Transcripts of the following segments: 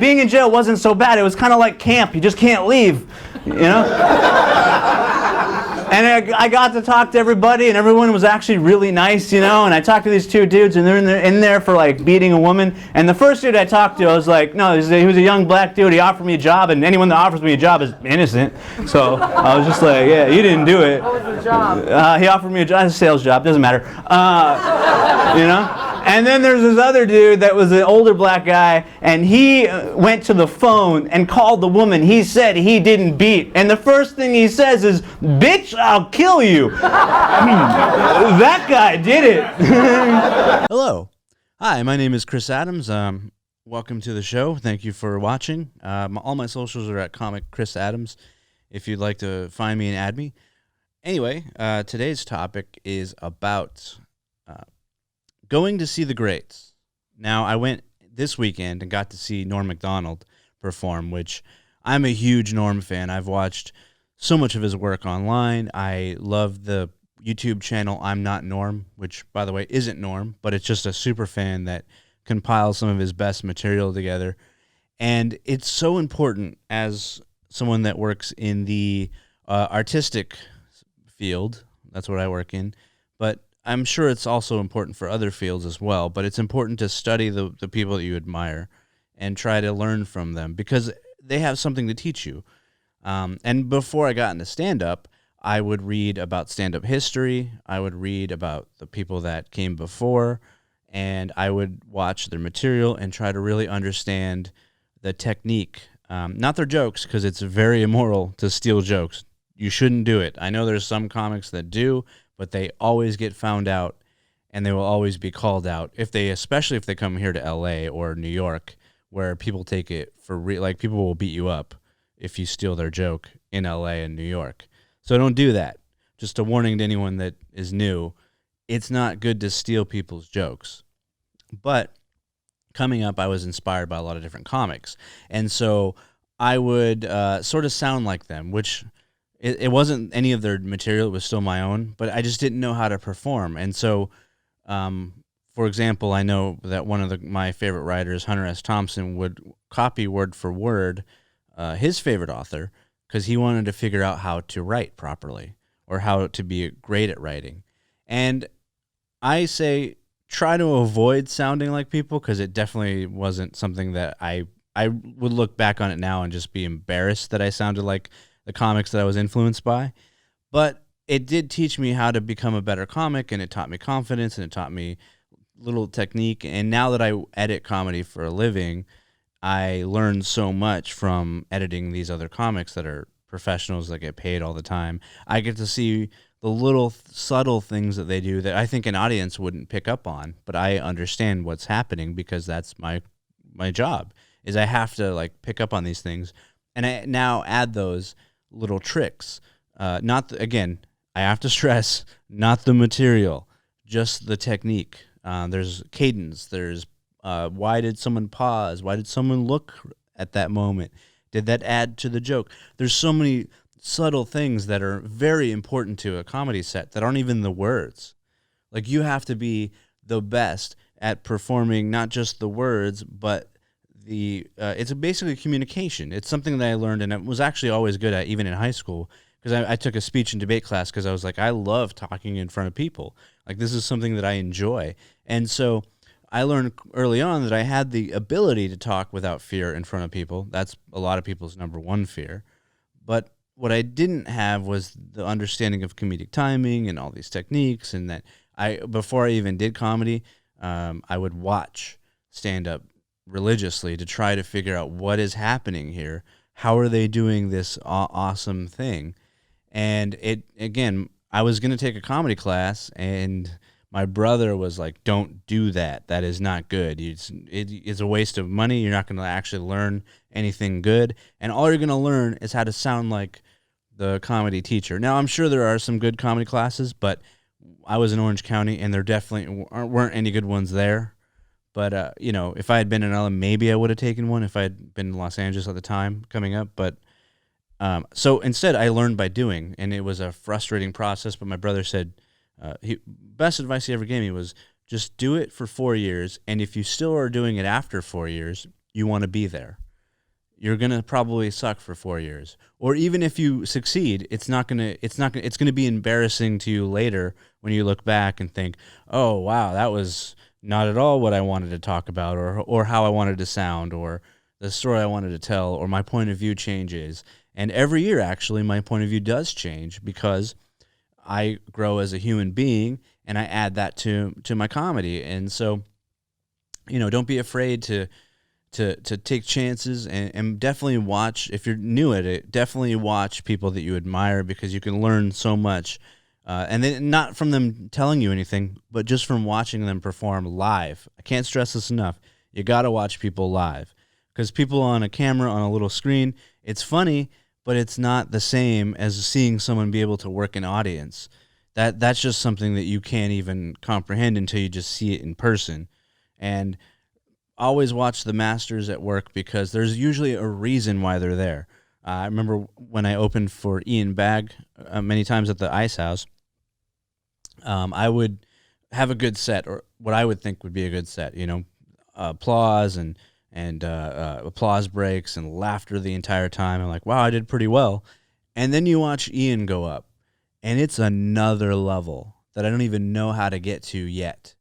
being in jail wasn't so bad. It was kind of like camp. You just can't leave, you know? And I got to talk to everybody, and everyone was actually really nice, you know. And I talked to these two dudes, and they're in there for like beating a woman. And the first dude I talked to, I was like, no, he was a young black dude. He offered me a job, and anyone that offers me a job is innocent. So I was just like, yeah, you didn't do it. What was the job? He offered me a job, a sales job, doesn't matter. You know. And then there's this other dude that was an older black guy, and he went to the phone and called the woman he said he didn't beat. And the first thing he says is, "Bitch, I'll kill you." That guy did it. Hello. Hi, my name is Chris Adams. Welcome to the show. Thank you for watching. All my socials are at Comic Chris Adams if you'd like to find me and add me. Anyway, today's topic is about going to see the greats. Now, I went this weekend and got to see Norm Macdonald perform, which I'm a huge Norm fan. I've watched so much of his work online. I love the YouTube channel I'm Not Norm, which, by the way, isn't Norm, but it's just a super fan that compiles some of his best material together. And it's so important as someone that works in the artistic field. That's what I work in. But I'm sure it's also important for other fields as well, but it's important to study the people that you admire and try to learn from them because they have something to teach you. And before I got into stand-up, I would read about stand-up history, I would read about the people that came before, and I would watch their material and try to really understand the technique. Not their jokes, because it's very immoral to steal jokes. You shouldn't do it. I know there's some comics that do, but they always get found out, and they will always be called out, especially if they come here to LA or New York, where people take it for real. Like, people will beat you up if you steal their joke in LA and New York. So don't do that. Just a warning to anyone that is new. It's not good to steal people's jokes. But coming up, I was inspired by a lot of different comics. And so I would sort of sound like them, which it wasn't any of their material. It was still my own, but I just didn't know how to perform. And so, for example, I know that one of my favorite writers, Hunter S. Thompson, would copy word for word his favorite author because he wanted to figure out how to write properly or how to be great at writing. And I say try to avoid sounding like people because it definitely wasn't something that I would look back on it now and just be embarrassed that I sounded like the comics that I was influenced by. But it did teach me how to become a better comic, and it taught me confidence, and it taught me little technique. And now that I edit comedy for a living, I learned so much from editing these other comics that are professionals that get paid all the time. I get to see the little subtle things that they do that I think an audience wouldn't pick up on, but I understand what's happening because that's my job, is I have to like pick up on these things. And I now add those little tricks. Again, I have to stress, not the material, just the technique. There's cadence. There's why did someone pause? Why did someone look at that moment? Did that add to the joke? There's so many subtle things that are very important to a comedy set that aren't even the words. Like, you have to be the best at performing not just the words, but it's basically communication. It's something that I learned, and I was actually always good at, even in high school, because I took a speech and debate class because I was like, I love talking in front of people. Like, this is something that I enjoy. And so I learned early on that I had the ability to talk without fear in front of people. That's a lot of people's number one fear. But what I didn't have was the understanding of comedic timing and all these techniques, and that before I even did comedy, I would watch stand-up religiously to try to figure out what is happening here. How are they doing this awesome thing? And again, I was going to take a comedy class, and my brother was like, don't do that. That is not good. It's a waste of money. You're not going to actually learn anything good. And all you're going to learn is how to sound like the comedy teacher. Now, I'm sure there are some good comedy classes, but I was in Orange County, and there definitely weren't any good ones there. But, if I had been in LA, maybe I would have taken one if I had been in Los Angeles at the time coming up. But so instead, I learned by doing, and it was a frustrating process. But my brother said, best advice he ever gave me was just do it for 4 years. And if you still are doing it after 4 years, you want to be there. you're gonna probably suck for 4 years. Or even if you succeed, it's gonna be embarrassing to you later when you look back and think, oh wow, that was not at all what I wanted to talk about, or how I wanted to sound, or the story I wanted to tell, or my point of view changes. And every year, actually, my point of view does change because I grow as a human being, and I add that to my comedy. And so, don't be afraid to take chances, and definitely watch. If you're new at it, definitely watch people that you admire, because you can learn so much, and then not from them telling you anything, but just from watching them perform live. I can't stress this enough. You got to watch people live, because people on a camera, on a little screen, it's funny, but it's not the same as seeing someone be able to work an audience. That's just something that you can't even comprehend until you just see it in person. And always watch the masters at work, because there's usually a reason why they're there. I remember when I opened for Ian Bagg many times at the Ice House. I would have a good set, or what I would think would be a good set. Applause and applause breaks and laughter the entire time. I'm like, wow, I did pretty well. And then you watch Ian go up, and it's another level that I don't even know how to get to yet.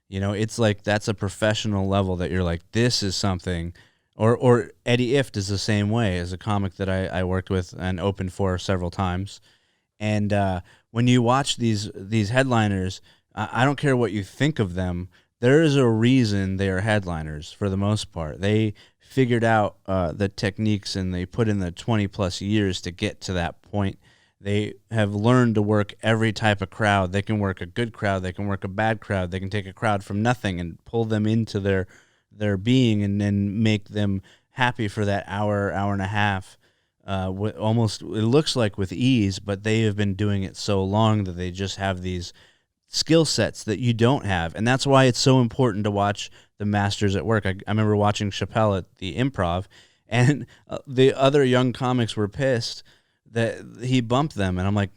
It's like that's a professional level that you're like, this is something. Or Eddie Ift is the same way, as a comic that I worked with and opened for several times. And when you watch these headliners, I don't care what you think of them. There is a reason they are headliners for the most part. They figured out the techniques, and they put in the 20 plus years to get to that point. They have learned to work every type of crowd. They can work a good crowd. They can work a bad crowd. They can take a crowd from nothing and pull them into their being, and then make them happy for that hour and a half. Almost, it looks like with ease, but they have been doing it so long that they just have these skill sets that you don't have. And that's why it's so important to watch the masters at work. I remember watching Chappelle at the Improv, and the other young comics were pissed that he bumped them. And I'm like,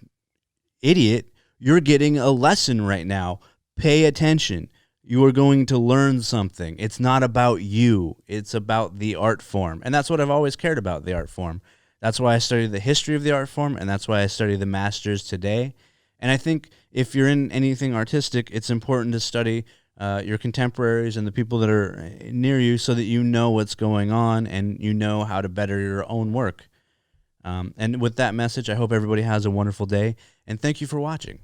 idiot, you're getting a lesson right now. Pay attention. You are going to learn something. It's not about you. It's about the art form. And that's what I've always cared about, the art form. That's why I studied the history of the art form, and that's why I study the masters today. And I think if you're in anything artistic, it's important to study your contemporaries and the people that are near you, so that you know what's going on and you know how to better your own work. And with that message, I hope everybody has a wonderful day, and thank you for watching.